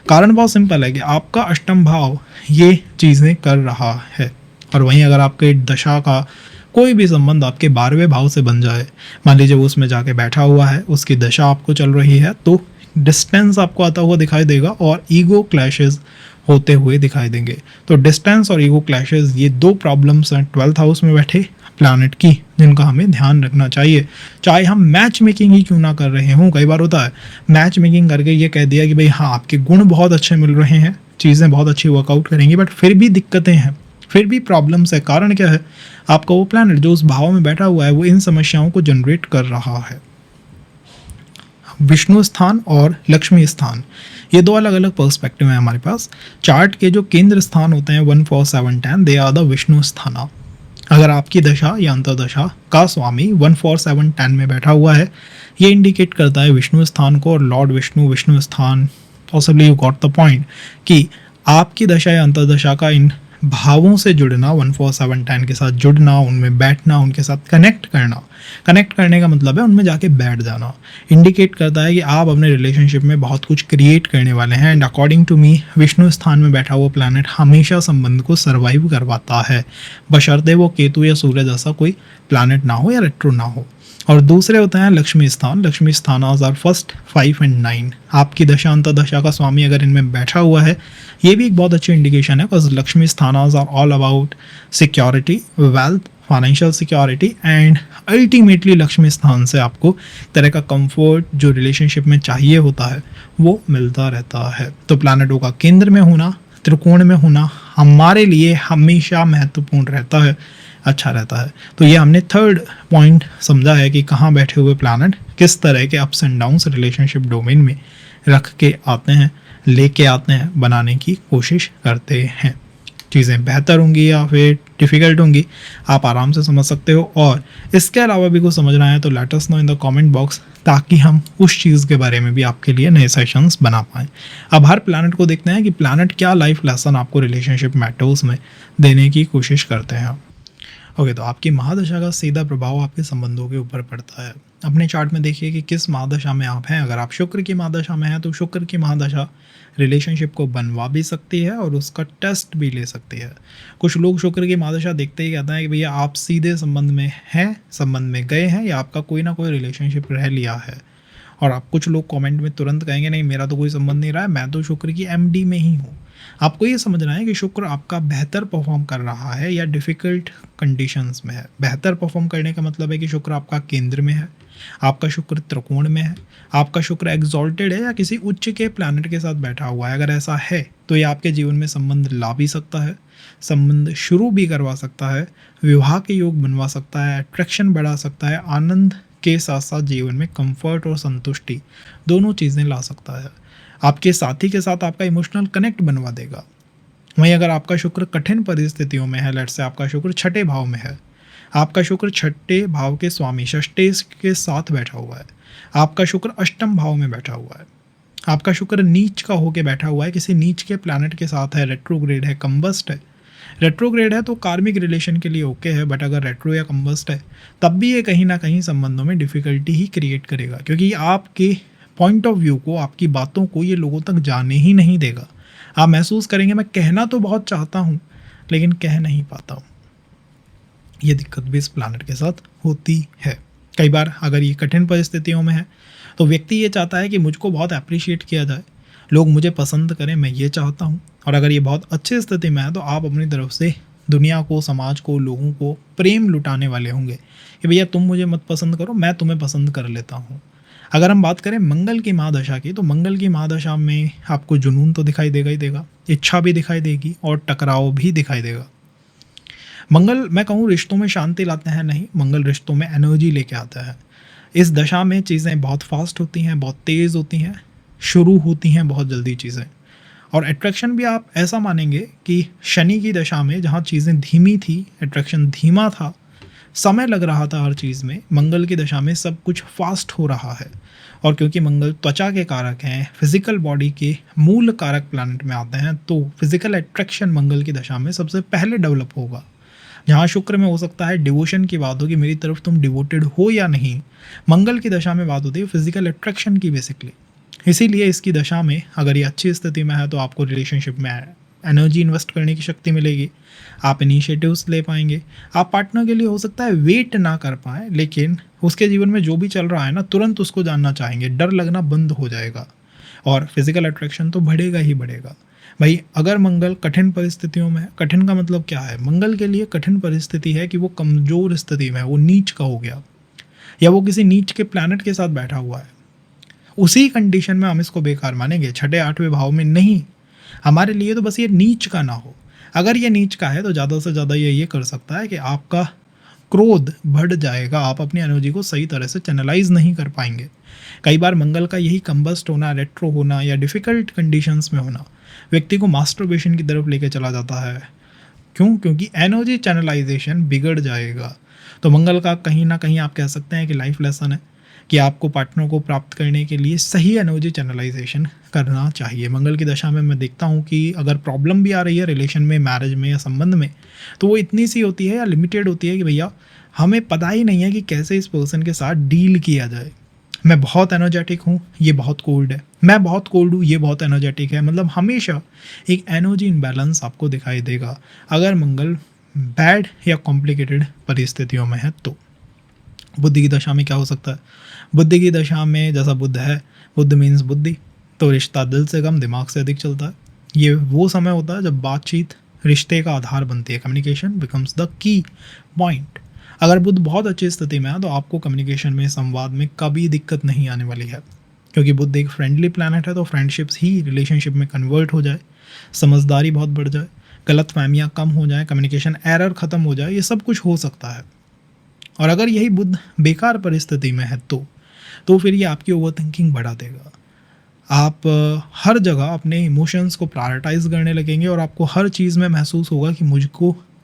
कारण बहुत सिंपल है कि आपका अष्टम भाव ये चीज़ें कर रहा है। और वहीं अगर आपके दशा का कोई भी संबंध आपके 12वें भाव से बन जाए, मान लीजिए वो उसमें जाके बैठा हुआ है, उसकी दशा आपको चल रही है, तो डिस्टेंस आपको आता हुआ दिखाई देगा और ईगो क्लैशेस होते हुए दिखाई देंगे। तो डिस्टेंस और ईगो क्लैशेस, ये दो प्रॉब्लम्स हैं 12th हाउस में बैठे प्लैनेट की, जिनका हमें ध्यान रखना चाहिए। चाहे हम मैच मेकिंग ही क्यों ना कर रहे हों, कई बार होता है मैच मेकिंग करके ये कह दिया कि भाई हाँ आपके गुण बहुत अच्छे मिल रहे हैं, चीज़ें बहुत अच्छी वर्कआउट करेंगी, बट फिर भी दिक्कतें हैं, फिर भी प्रॉब्लम्स है। कारण क्या है? आपका वो प्लैनेट जो उस भाव में बैठा हुआ है वो इन समस्याओं को जनरेट कर रहा है। विष्णु स्थान और लक्ष्मी स्थान, ये दो अलग अलग पर्सपेक्टिव हैं हमारे पास। चार्ट के जो केंद्र स्थान होते हैं 1 4 7 10, दे आर द विष्णु स्थाना। अगर आपकी दशा या अंतर्दशा का स्वामी 1 4 7 10 में बैठा हुआ है, ये इंडिकेट करता है विष्णु स्थान को। और लॉर्ड विष्णु, विष्णु स्थान, possibly you got the point कि आपकी दशा या अंतर्दशा का इन भावों से जुड़ना, 1 4 7 10 के साथ जुड़ना, उनमें बैठना, उनके साथ कनेक्ट करना। कनेक्ट करने का मतलब है उनमें जाके बैठ जाना। इंडिकेट करता है कि आप अपने रिलेशनशिप में बहुत कुछ क्रिएट करने वाले हैं। And according to me, Vishnu स्थान में बैठा हुआ प्लैनेट हमेशा संबंध को सर्वाइव करवाता है, बशर्ते वो केतु या सूर्य जैसा कोई प्लैनेट ना हो या रेट्रो ना हो। और दूसरे होते हैं लक्ष्मी स्थान। लक्ष्मी स्थान आर फर्स्ट 5 and 9। आपकी दशा अंतर्दशा का स्वामी अगर इनमें बैठा हुआ है, ये भी एक बहुत अच्छी इंडिकेशन है, बिकॉज लक्ष्मी स्थान are all about security, wealth, financial security and ultimately Lakshmi स्थान से आपको तरह का कंफर्ट जो रिलेशनशिप में चाहिए होता है वो मिलता रहता है। तो प्लैनेटों का केंद्र में होना, त्रिकोण में होना हमारे लिए हमेशा महत्वपूर्ण रहता है, अच्छा रहता है। तो ये हमने थर्ड पॉइंट समझा है कि कहाँ बैठे हुए प्लैनेट किस तरह के ups and downs relationship domain में रख के आते हैं, लेके आते हैं, बनाने की कोशिश करते हैं। चीज़ें बेहतर होंगी या फिर डिफ़िकल्ट होंगी, आप आराम से समझ सकते हो। और इसके अलावा भी कुछ समझना है तो let us know in the comment box, ताकि हम उस चीज़ के बारे में भी आपके लिए नए सेशंस बना पाएँ। अब हर प्लैनेट को देखते हैं कि प्लैनेट क्या लाइफ लेसन आपको रिलेशनशिप मैटर्स में देने की कोशिश करते हैं। ओके, तो आपकी महादशा का सीधा प्रभाव आपके संबंधों के ऊपर पड़ता है। अपने चार्ट में देखिए कि किस महादशा में आप हैं। अगर आप शुक्र की महादशा में हैं तो शुक्र की महादशा रिलेशनशिप को बनवा भी सकती है और उसका टेस्ट भी ले सकती है। कुछ लोग शुक्र की महादशा देखते ही कहते हैं कि भैया आप सीधे संबंध में हैं, संबंध में गए हैं, या आपका कोई ना कोई रिलेशनशिप रह लिया है। और आप कुछ लोग कमेंट में तुरंत कहेंगे नहीं मेरा तो कोई संबंध नहीं रहा है, मैं तो शुक्र की एमडी में ही हूँ। आपको ये समझना है कि शुक्र आपका बेहतर परफॉर्म कर रहा है या डिफ़िकल्ट कंडीशंस में है। बेहतर परफॉर्म करने का मतलब है कि शुक्र आपका केंद्र में है, आपका शुक्र त्रिकोण में है, आपका शुक्र एग्जॉल्टेड है या किसी उच्च के प्लैनेट के साथ बैठा हुआ है। अगर ऐसा है तो ये आपके जीवन में संबंध ला भी सकता है, संबंध शुरू भी करवा सकता है, विवाह के योग बनवा सकता है, अट्रैक्शन बढ़ा सकता है, आनंद के साथ साथ जीवन में कंफर्ट और संतुष्टि दोनों चीज़ें ला सकता है। आपके साथी के साथ आपका इमोशनल कनेक्ट बनवा देगा। वहीं अगर आपका शुक्र कठिन परिस्थितियों में है, लेट्स से आपका शुक्र 6ठे भाव में है, आपका शुक्र छठे भाव के स्वामी षष्ठे के साथ बैठा हुआ है। आपका शुक्र अष्टम भाव में बैठा हुआ है। आपका शुक्र नीच का होके बैठा हुआ है, किसी नीच के प्लैनेट के साथ है, रेट्रोग्रेड है, कंबस्ट है। रेट्रोग्रेड है तो कार्मिक रिलेशन के लिए ओके है, बट अगर रेट्रो या कंबस्ट है तब भी ये कहीं ना कहीं संबंधों में डिफिकल्टी ही क्रिएट करेगा, क्योंकि आपके पॉइंट ऑफ व्यू को, आपकी बातों को ये लोगों तक जाने ही नहीं देगा। आप महसूस करेंगे मैं कहना तो बहुत चाहता हूँ लेकिन कह नहीं पाता हूँ। ये दिक्कत भी इस प्लानट के साथ होती है। कई बार अगर ये कठिन परिस्थितियों में है तो व्यक्ति ये चाहता है कि मुझको बहुत अप्रिशिएट किया जाए, लोग मुझे पसंद करें, मैं ये चाहता हूँ। और अगर ये बहुत अच्छी स्थिति में है तो आप अपनी तरफ से दुनिया को, समाज को, लोगों को प्रेम लुटाने वाले होंगे कि भैया तुम मुझे मत पसंद करो, मैं तुम्हें पसंद कर लेता हूँ। अगर हम बात करें मंगल की महादशा की, तो मंगल की महादशा में आपको जुनून तो दिखाई देगा ही देगा, इच्छा भी दिखाई देगी और टकराव भी दिखाई देगा। मंगल मैं कहूँ रिश्तों में शांति लाते हैं नहीं, मंगल रिश्तों में एनर्जी लेके आता है। इस दशा में चीज़ें बहुत फास्ट होती हैं, बहुत तेज़ होती हैं, शुरू होती हैं बहुत जल्दी चीज़ें। और अट्रैक्शन भी आप ऐसा मानेंगे कि शनि की दशा में जहाँ चीज़ें धीमी थी, अट्रैक्शन धीमा था, समय लग रहा था हर चीज़ में, मंगल की दशा में सब कुछ फास्ट हो रहा है। और क्योंकि मंगल त्वचा के कारक हैं, फिजिकल बॉडी के मूल कारक प्लैनेट में आते हैं, तो फिजिकल अट्रैक्शन मंगल की दशा में सबसे पहले डेवलप होगा। जहाँ शुक्र में हो सकता है डिवोशन की बात होगी, मेरी तरफ तुम डिवोटेड हो या नहीं, मंगल की दशा में बात होती है फिजिकल अट्रैक्शन की बेसिकली। इसीलिए इसकी दशा में अगर ये अच्छी स्थिति में है तो आपको रिलेशनशिप में एनर्जी इन्वेस्ट करने की शक्ति मिलेगी, आप इनिशिएटिव्स ले पाएंगे। आप पार्टनर के लिए हो सकता है वेट ना कर पाएँ, लेकिन उसके जीवन में जो भी चल रहा है ना तुरंत उसको जानना चाहेंगे, डर लगना बंद हो जाएगा और फिजिकल अट्रैक्शन तो बढ़ेगा ही बढ़ेगा। भाई अगर मंगल कठिन परिस्थितियों में है, कठिन का मतलब क्या है, मंगल के लिए कठिन परिस्थिति है कि वो कमज़ोर स्थिति में है, वो नीच का हो गया या वो किसी नीच के प्लैनेट के साथ बैठा हुआ है। उसी कंडीशन में हम इसको बेकार मानेंगे, छठे आठवें भाव में नहीं। हमारे लिए तो बस ये नीच का ना हो। अगर ये नीच का है तो ज़्यादा से ज़्यादा ये कर सकता है कि आपका क्रोध बढ़ जाएगा, आप अपनी एनर्जी को सही तरह से चैनलाइज नहीं कर पाएंगे। कई बार मंगल का यही कंबस्ट होना, रेट्रो होना या डिफ़िकल्ट कंडीशंस में होना व्यक्ति को मास्टरबेशन की तरफ लेके चला जाता है। क्यों? क्योंकि एनर्जी चैनलाइजेशन बिगड़ जाएगा। तो मंगल का कहीं ना कहीं आप कह सकते हैं कि लाइफ लेसन है कि आपको पार्टनर को प्राप्त करने के लिए सही एनर्जी चैनलाइजेशन करना चाहिए। मंगल की दशा में मैं देखता हूँ कि अगर प्रॉब्लम भी आ रही है रिलेशन में, मैरिज में या संबंध में, तो वो इतनी सी होती है या लिमिटेड होती है कि भैया हमें पता ही नहीं है कि कैसे इस पर्सन के साथ डील किया जाए। मैं बहुत एनर्जेटिक हूँ, ये बहुत कोल्ड है, मैं बहुत कोल्ड हूँ, ये बहुत एनर्जेटिक है। मतलब हमेशा एक एनर्जी इम्बैलेंस आपको दिखाई देगा अगर मंगल बैड या कॉम्प्लिकेटेड परिस्थितियों में है तो। बुद्धि की दशा में क्या हो सकता है? बुद्धि की दशा में जैसा बुध है, बुद्ध मीन्स बुद्धि, तो रिश्ता दिल से कम दिमाग से अधिक चलता है। ये वो समय होता है जब बातचीत रिश्ते का आधार बनती है, communication becomes the key point. अगर बुध बहुत अच्छी स्थिति में है तो आपको कम्युनिकेशन में, संवाद में कभी दिक्कत नहीं आने वाली है, क्योंकि बुध एक फ्रेंडली प्लैनेट है। तो फ्रेंडशिप्स ही रिलेशनशिप में कन्वर्ट हो जाए, समझदारी बहुत बढ़ जाए, गलत फहमियाँ कम हो जाए, कम्युनिकेशन एरर ख़त्म हो जाए, ये सब कुछ हो सकता है। और अगर यही बुध बेकार परिस्थिति में है तो फिर ये आपकी ओवर थिंकिंग बढ़ा देगा। आप हर जगह अपने इमोशंस को प्रायोरिटाइज करने लगेंगे और आपको हर चीज़ में महसूस होगा कि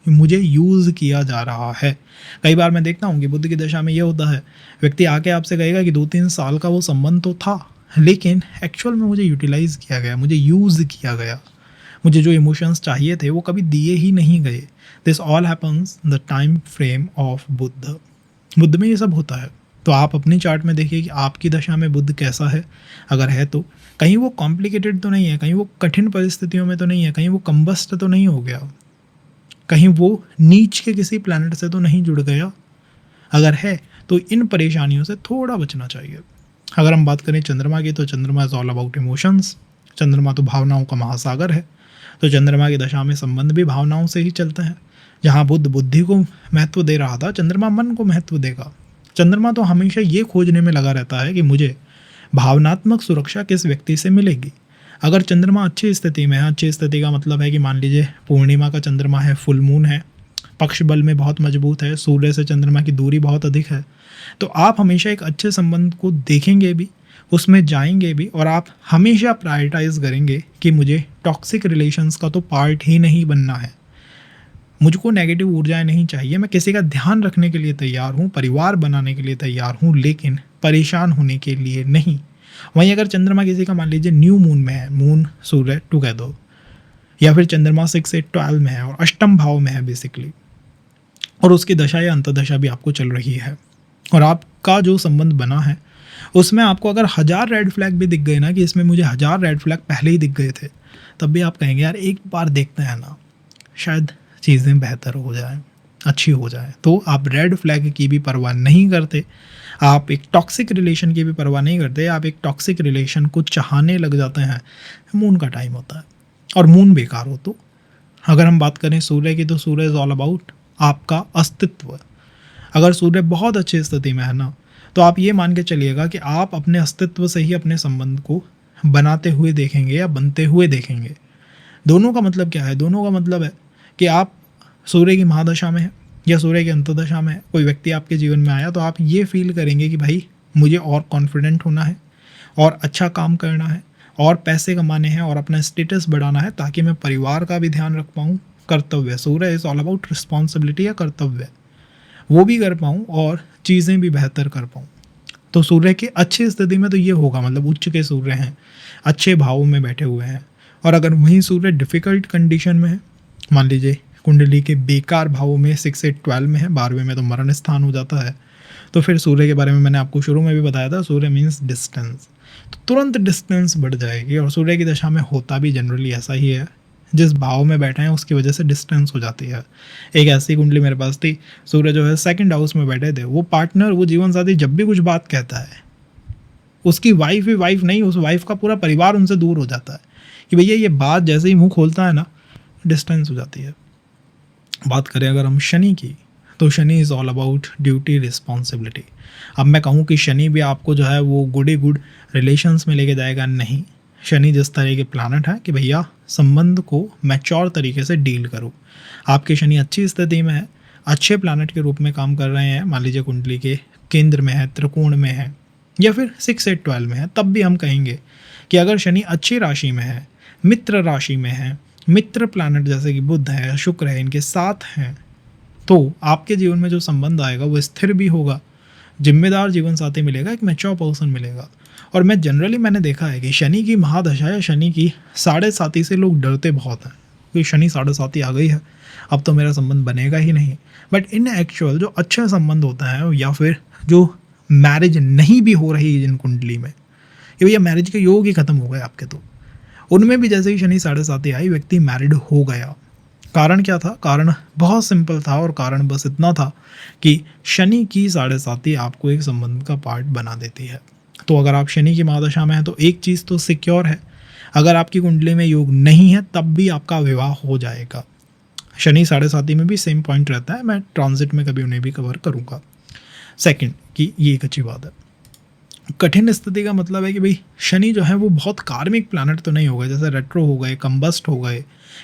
मुझे यूज़ किया जा रहा है। कई बार मैं देखता हूँ कि बुध की दशा में ये होता है, व्यक्ति आके आपसे कहेगा कि 2-3 साल का वो संबंध तो था, लेकिन एक्चुअल में मुझे यूटिलाइज़ किया गया, मुझे यूज़ किया गया, मुझे जो इमोशंस चाहिए थे वो कभी दिए ही नहीं गए। This all happens the time frame of Budh. Budh में ये सब होता है। तो आप अपनी चार्ट में देखिए कि आपकी दशा में बुध कैसा है। अगर है तो कहीं वो कॉम्प्लिकेटेड तो नहीं है, कहीं वो कठिन परिस्थितियों में तो नहीं है, कहीं वो कंबस्ट तो नहीं हो गया, कहीं वो नीच के किसी प्लैनेट से तो नहीं जुड़ गया। अगर है तो इन परेशानियों से थोड़ा बचना चाहिए। अगर हम बात करें चंद्रमा की, तो चंद्रमा इज़ ऑल अबाउट इमोशंस। चंद्रमा तो भावनाओं का महासागर है। तो चंद्रमा की दशा में संबंध भी भावनाओं से ही चलते हैं। जहाँ बुध बुद्धि को महत्व दे रहा था, चंद्रमा मन को महत्व देगा। चंद्रमा तो हमेशा ये खोजने में लगा रहता है कि मुझे भावनात्मक सुरक्षा किस व्यक्ति से मिलेगी। अगर चंद्रमा अच्छी स्थिति में है, अच्छी स्थिति का मतलब है कि मान लीजिए पूर्णिमा का चंद्रमा है, फुल मून है, पक्ष बल में बहुत मजबूत है, सूर्य से चंद्रमा की दूरी बहुत अधिक है, तो आप हमेशा एक अच्छे संबंध को देखेंगे भी, उसमें जाएंगे भी, और आप हमेशा प्रायोरिटाइज करेंगे कि मुझे टॉक्सिक रिलेशंस का तो पार्ट ही नहीं बनना है। मुझको नेगेटिव ऊर्जाएँ नहीं चाहिए, मैं किसी का ध्यान रखने के लिए तैयार हूँ, परिवार बनाने के लिए तैयार हूँ, लेकिन परेशान होने के लिए नहीं। वहीं अगर चंद्रमा किसी का मान लीजिए न्यू मून में है, मून सूर्य टुगेदर, या फिर चंद्रमा 6 से 12 में है और अष्टम भाव में है बेसिकली, और उसकी दशा या अंतर्दशा भी आपको चल रही है, और आपका जो संबंध बना है उसमें आपको अगर 1000 रेड फ्लैग भी दिख गए ना, कि इसमें मुझे 1000 रेड फ्लैग पहले ही दिख गए थे, तब भी आप कहेंगे यार एक बार देखते हैं ना, शायद चीज़ें बेहतर हो जाएं, अच्छी हो जाए। तो आप रेड फ्लैग की भी परवाह नहीं करते, आप एक टॉक्सिक रिलेशन की भी परवाह नहीं करते, आप एक टॉक्सिक रिलेशन को चाहने लग जाते हैं। मून का टाइम होता है और मून बेकार हो तो, अगर हम बात करें सूर्य की, तो सूर्य इज़ ऑल अबाउट आपका अस्तित्व। अगर सूर्य बहुत अच्छी स्थिति में है ना, तो आप ये मान के चलिएगा कि आप अपने अस्तित्व से ही अपने संबंध को बनाते हुए देखेंगे या बनते हुए देखेंगे। दोनों का मतलब क्या है? दोनों का मतलब है कि आप सूर्य की महादशा में हैं या सूर्य की अंतर्दशा में है, कोई व्यक्ति आपके जीवन में आया, तो आप ये फील करेंगे कि भाई मुझे और कॉन्फिडेंट होना है, और अच्छा काम करना है, और पैसे कमाने हैं, और अपना स्टेटस बढ़ाना है, ताकि मैं परिवार का भी ध्यान रख पाऊँ। कर्तव्य, सूर्य इज़ ऑल अबाउट रिस्पॉन्सिबिलिटी या कर्तव्य, वो भी कर पाऊँ और चीज़ें भी बेहतर कर पाऊँ। तो सूर्य की अच्छी स्थिति में तो ये होगा, मतलब उच्च के सूर्य हैं, अच्छे भावों में बैठे हुए हैं। और अगर वहीं सूर्य डिफ़िकल्ट कंडीशन में है, मान लीजिए कुंडली के बेकार भावों में 6 से 12 में है, 12वें में तो मरण स्थान हो जाता है, तो फिर सूर्य के बारे में मैंने आपको शुरू में भी बताया था, सूर्य मीन्स डिस्टेंस, तो तुरंत डिस्टेंस बढ़ जाएगी। और सूर्य की दशा में होता भी जनरली ऐसा ही है, जिस भाव में बैठे हैं उसकी वजह से डिस्टेंस हो जाती है। एक ऐसी कुंडली मेरे पास थी, सूर्य जो है 2nd हाउस में बैठे थे, वो पार्टनर, वो जीवन साथी जब भी कुछ बात कहता है, उसकी वाइफ ही वाइफ नहीं, उस वाइफ का पूरा परिवार उनसे दूर हो जाता है कि भैया ये बात जैसे ही मुंह खोलता है ना, डिस्टेंस हो जाती है। बात करें अगर हम शनि की, तो Shani is all about duty responsibility. अब मैं कहूँ कि शनि भी आपको जो है वो गुड रिलेशंस में लेके जाएगा, नहीं। शनि जिस तरह के प्लानट है कि भैया संबंध को मैच्योर तरीके से डील करो। आपके शनि अच्छी स्थिति में है, अच्छे प्लानट के रूप में काम कर रहे हैं, मान लीजिए कुंडली के केंद्र में है, त्रिकोण में है, या फिर 6 से 12 में है, तब भी हम कहेंगे कि अगर शनि अच्छी राशि में है, मित्र राशि में है, मित्र प्लानट जैसे कि बुध है, शुक्र है, इनके साथ हैं, तो आपके जीवन में जो संबंध आएगा वो स्थिर भी होगा, जिम्मेदार जीवन साथी मिलेगा, एक मैच्योर पर्सन मिलेगा। और मैंने देखा है कि शनि की महादशा या शनि की 7.5 से लोग डरते बहुत हैं कि शनि 7.5 आ गई है, अब तो मेरा संबंध बनेगा ही नहीं। बट इन एक्चुअल जो अच्छे संबंध होता है, या फिर जो मैरिज नहीं भी हो रही है जिन कुंडली में, ये भैया मैरिज के योग ही खत्म हो गए आपके, तो उनमें भी जैसे ही शनि 7.5 आई, व्यक्ति मैरिड हो गया। कारण क्या था? कारण बहुत सिंपल था, और कारण बस इतना था कि शनि की 7.5 आपको एक संबंध का पार्ट बना देती है। तो अगर आप शनि की महादशा में हैं तो एक चीज़ तो सिक्योर है, अगर आपकी कुंडली में योग नहीं है तब भी आपका विवाह हो जाएगा। शनि 7.5 में भी सेम पॉइंट रहता है, मैं ट्रांजिट में कभी उन्हें भी कवर करूँगा। सेकंड कि ये एक अच्छी बात है। कठिन स्थिति का मतलब है कि भाई शनि जो है वो बहुत कार्मिक प्लैनेट तो नहीं हो गए, जैसे रेट्रो हो गए, कंबस्ट हो गए,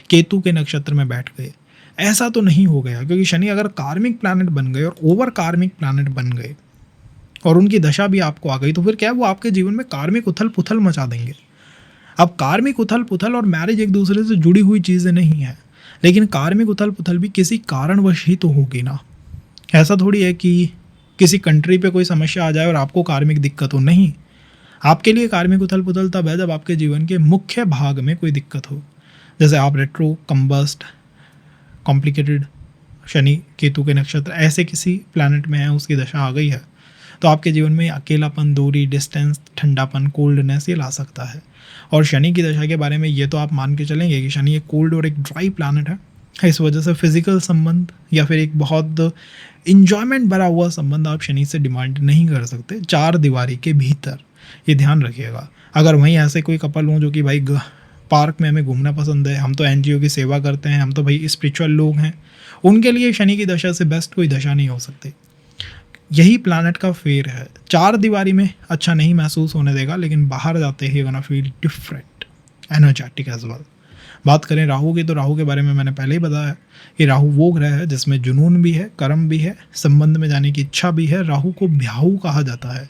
केतु के नक्षत्र में बैठ गए, ऐसा तो नहीं हो गया। क्योंकि शनि अगर कार्मिक प्लैनेट बन गए और ओवर कार्मिक प्लैनेट बन गए और उनकी दशा भी आपको आ गई, तो फिर क्या है, वो आपके जीवन में कार्मिक उथल पुथल मचा देंगे। अब कार्मिक उथल पुथल और मैरिज एक दूसरे से जुड़ी हुई चीज़ें नहीं है, लेकिन कार्मिक उथल पुथल भी किसी कारणवश ही तो होगी ना। ऐसा थोड़ी है कि किसी कंट्री पे कोई समस्या आ जाए और आपको कार्मिक दिक्कत हो, नहीं। आपके लिए कार्मिक उथल पुथल तब है जब आपके जीवन के मुख्य भाग में कोई दिक्कत हो, जैसे आप retro, combust, complicated, Shani Ketu के नक्षत्र ऐसे किसी प्लैनेट में है, उसकी दशा आ गई है, तो आपके जीवन में अकेलापन, दूरी, डिस्टेंस, ठंडापन, कोल्डनेस ये ला सकता है। और शनि की दशा के बारे में ये तो आप मान के चलेंगे कि शनि एक कोल्ड और एक ड्राई प्लैनेट है, इस वजह से फिजिकल संबंध या फिर एक बहुत इंजॉयमेंट भरा हुआ संबंध आप शनि से डिमांड नहीं कर सकते 4 दीवारी के भीतर, ये ध्यान रखिएगा। अगर वहीं ऐसे कोई कपल हों जो कि भाई पार्क में हमें घूमना पसंद है, हम तो एनजीओ की सेवा करते हैं, हम तो भाई स्पिरिचुअल लोग हैं, उनके लिए शनि की दशा से बेस्ट कोई दशा नहीं हो सकती। यही प्लैनेट का फेर है, 4 दीवारी में अच्छा नहीं महसूस होने देगा, लेकिन बाहर जाते ही gonna feel different, energetic as well. बात करें राहु की, तो राहु के बारे में मैंने पहले ही बताया कि राहु वो ग्रह है जिसमें जुनून भी है, कर्म भी है, संबंध में जाने की इच्छा भी है। राहु को भ्याहु कहा जाता है।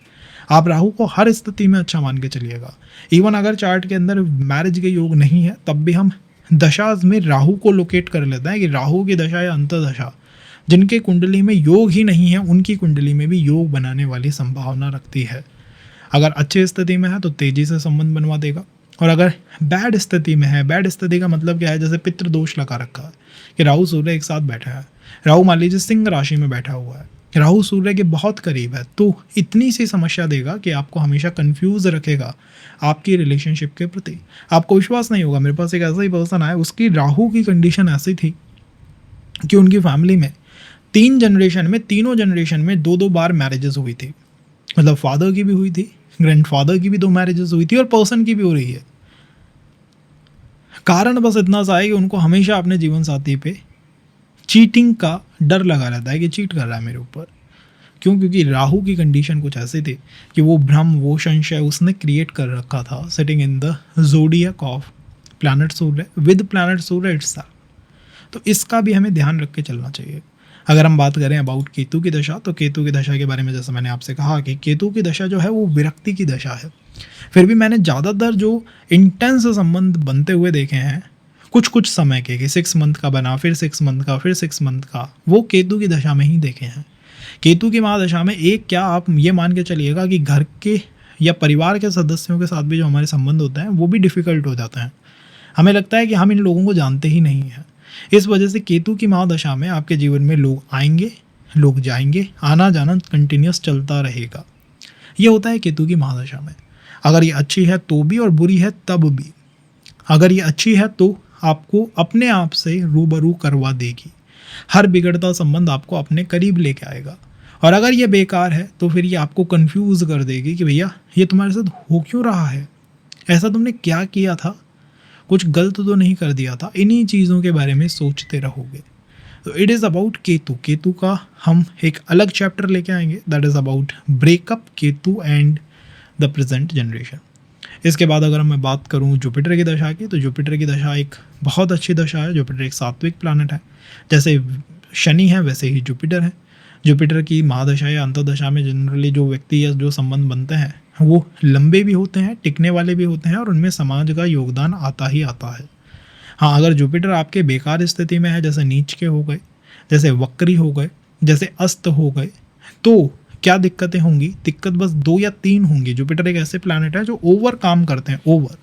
आप राहु को हर स्थिति में अच्छा मान के चलिएगा। इवन अगर चार्ट के अंदर मैरिज के योग नहीं है, तब भी हम दशा में राहु को लोकेट कर लेता है कि राहु की दशा या अंतर्दशा जिनके कुंडली में योग ही नहीं है उनकी कुंडली में भी योग बनाने वाली संभावना रखती है। अगर अच्छी स्थिति में है तो तेजी से संबंध बनवा देगा, और अगर बैड स्थिति में है, बैड स्थिति का मतलब क्या है, जैसे पितृदोष लगा रखा है कि राहु सूर्य एक साथ बैठा है, राहु मान लीजिए सिंह राशि में बैठा हुआ है, राहु सूर्य के बहुत करीब है, तो इतनी सी समस्या देगा कि आपको हमेशा कंफ्यूज रखेगा आपकी रिलेशनशिप के प्रति। आपको विश्वास नहीं होगा। मेरे पास एक ऐसा ही पर्सन आया, उसकी राहु की कंडीशन ऐसी थी कि उनकी फैमिली में तीनों जनरेशन में 2-2 बार मैरिजेस हुई थी। मतलब फादर की भी हुई थी, ग्रैंडफादर की भी 2 मैरिजेस हुई थी और पर्सन की भी हो रही है। कारण बस इतना सा है कि उनको हमेशा अपने जीवन साथी पे चीटिंग का डर लगा रहता है कि चीट कर रहा है मेरे ऊपर। क्यों? क्योंकि राहु की कंडीशन कुछ ऐसी थी कि वो भ्रम, वो संशय उसने क्रिएट कर रखा था sitting in the zodiac of planet Surya with planet Surya itself. तो इसका भी हमें ध्यान रख के चलना चाहिए। अगर हम बात करें अबाउट केतु की दशा, तो केतु की दशा के बारे में जैसे मैंने आपसे कहा कि केतु की दशा जो है वो विरक्ति की दशा है। फिर भी मैंने ज़्यादातर जो इंटेंस संबंध बनते हुए देखे हैं कुछ समय के, कि 6 मंथ का बना, फिर 6 मंथ का, फिर 6 मंथ का, वो केतु की दशा में ही देखे हैं। केतु की महादशा में एक क्या आप ये मान के चलिएगा कि घर के या परिवार के सदस्यों के साथ भी जो हमारे संबंध होते हैं वो भी डिफ़िकल्ट हो जाते हैं। हमें लगता है कि हम इन लोगों को जानते ही नहीं हैं। इस वजह से केतु की महादशा में आपके जीवन में लोग आएंगे, लोग जाएंगे, आना जाना कंटिन्यूस चलता रहेगा। ये होता है केतु की महादशा में। अगर ये अच्छी है तो भी और बुरी है तब भी। अगर ये अच्छी है तो आपको अपने आप से रूबरू करवा देगी, हर बिगड़ता संबंध आपको अपने करीब लेके आएगा। और अगर ये बेकार है तो फिर ये आपको कंफ्यूज कर देगी कि भैया ये तुम्हारे साथ हो क्यों रहा है, ऐसा तुमने क्या किया था, कुछ गलत तो नहीं कर दिया था। इन्हीं चीज़ों के बारे में सोचते रहोगे। तो it is about Ketu. Ketu का हम एक अलग चैप्टर लेके आएंगे, that is about breakup Ketu and the present generation. इसके बाद अगर मैं बात करूं जुपिटर की दशा की, तो जुपिटर की दशा एक बहुत अच्छी दशा है। जुपिटर एक सात्विक प्लैनेट है, जैसे शनि है वैसे ही जुपिटर है। जुपिटर की महादशा या अंतर्दशा में जनरली जो व्यक्ति या जो संबंध बनते हैं वो लंबे भी होते हैं, टिकने वाले भी होते हैं, और उनमें समाज का योगदान आता ही आता है। हाँ, अगर जुपिटर आपके बेकार स्थिति में है, जैसे नीच के हो गए, जैसे वक्री हो गए, जैसे अस्त हो गए, तो क्या दिक्कतें होंगी? दिक्कत बस 2 या 3 होंगी। जुपिटर एक ऐसे प्लैनेट है जो ओवर काम करते हैं। ओवर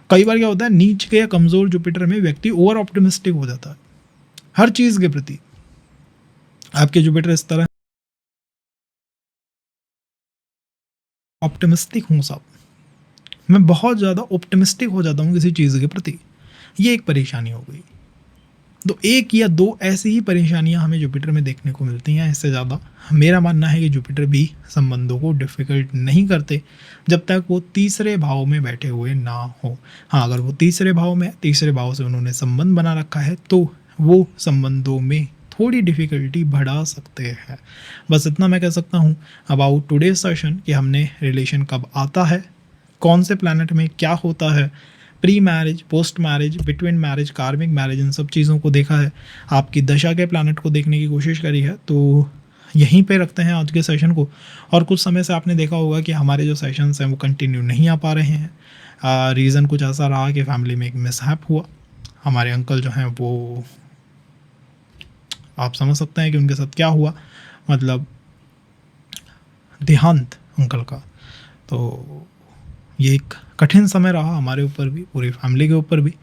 कई बार क्या होता है, नीच के या कमज़ोर जुपिटर में व्यक्ति ओवर ऑप्टिमिस्टिक हो जाता है हर चीज़ के प्रति। आपके जुपिटर इस तरह ऑप्टिमिस्टिक हूँ साहब, मैं बहुत ज़्यादा ऑप्टिमिस्टिक हो जाता हूँ किसी चीज़ के प्रति, ये एक परेशानी हो गई। तो 1 या 2 ऐसी ही परेशानियां हमें जुपिटर में देखने को मिलती हैं। इससे ज़्यादा मेरा मानना है कि जुपिटर भी संबंधों को डिफ़िकल्ट नहीं करते जब तक वो तीसरे भाव में बैठे हुए ना हो। हाँ, अगर वो तीसरे भाव में है, तीसरे भाव से उन्होंने संबंध बना रखा है, तो वो संबंधों में थोड़ी डिफ़िकल्टी बढ़ा सकते हैं। बस इतना मैं कह सकता हूँ अबाउट टुडेज सेशन कि हमने रिलेशन कब आता है, कौन से प्लैनेट में क्या होता है, pre marriage, post marriage, between marriage, कार्मिक मैरिज, इन सब चीज़ों को देखा है, आपकी दशा के प्लैनेट को देखने की कोशिश करी है। तो यहीं पे रखते हैं आज के सेशन को। और कुछ समय से आपने देखा होगा कि हमारे जो सेशंस हैं वो कंटिन्यू नहीं आ पा रहे हैं। रीज़न कुछ ऐसा रहा कि फैमिली में एक मिसहैप हुआ। हमारे अंकल जो हैं वो, आप समझ सकते हैं कि उनके साथ क्या हुआ, मतलब देहांत अंकल का। तो ये एक कठिन समय रहा हमारे ऊपर भी, पूरी फैमिली के ऊपर भी।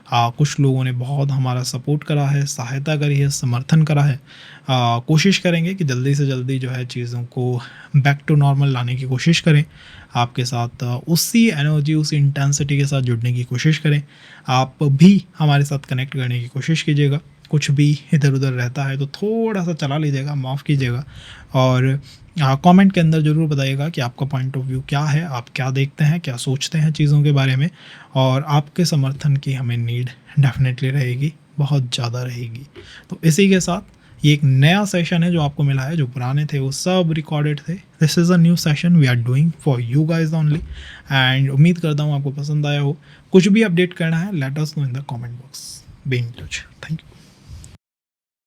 कुछ लोगों ने बहुत हमारा सपोर्ट करा है, सहायता करी है, समर्थन करा है। कोशिश करेंगे कि जल्दी से जल्दी जो है चीज़ों को बैक टू नॉर्मल लाने की कोशिश करें। आपके साथ उसी एनर्जी, उसी इंटेंसिटी के साथ जुड़ने की कोशिश करें। आप भी हमारे साथ कनेक्ट करने की कोशिश कीजिएगा। कुछ भी इधर उधर रहता है तो थोड़ा सा चला लीजिएगा, माफ़ कीजिएगा। और कमेंट के अंदर ज़रूर बताइएगा कि आपका पॉइंट ऑफ व्यू क्या है, आप क्या देखते हैं, क्या सोचते हैं चीज़ों के बारे में। और आपके समर्थन की हमें नीड डेफिनेटली रहेगी, बहुत ज़्यादा रहेगी। तो इसी के साथ ये एक नया सेशन है जो आपको मिला है, जो पुराने थे वो सब रिकॉर्डेड थे। This is a new session we are doing for you guys only. And उम्मीद करता हूँ आपको पसंद आया हो। कुछ भी अपडेट करना है, let us know in the comment box. Be in touch. Thank you.